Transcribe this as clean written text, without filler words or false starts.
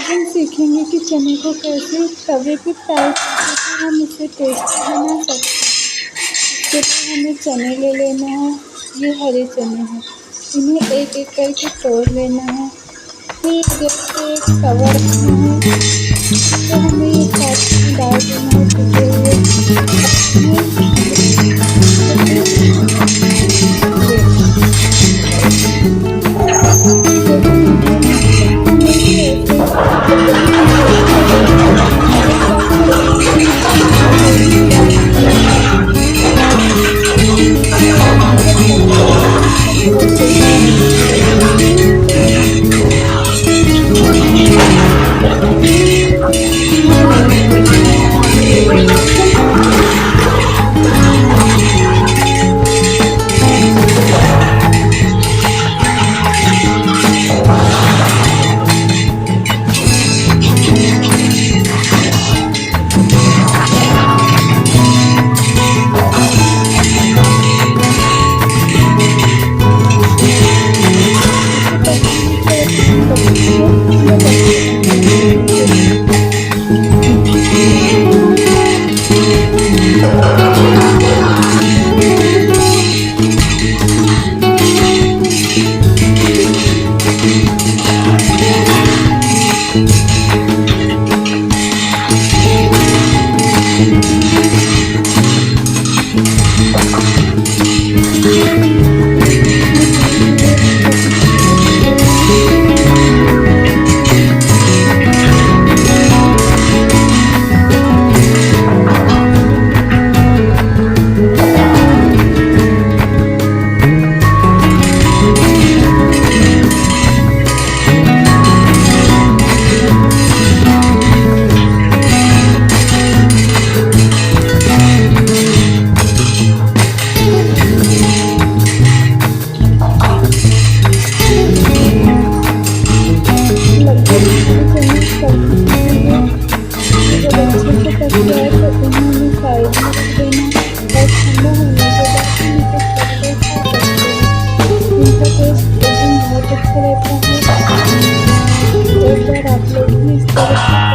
आज हम सीखेंगे कि चने को कैसे तवे पे फ्राई करके हम इसे टेस्टी बना सकते हैं। इसके लिए हमें चने ले लेना है। ये हरे चने हैं, इन्हें एक एक करके तोड़ लेना है। फिर गैस पे एक तवा रखना है, तो हमें ये साथ में डाल देना है टूटे एक बार आप लोग भी इस तरह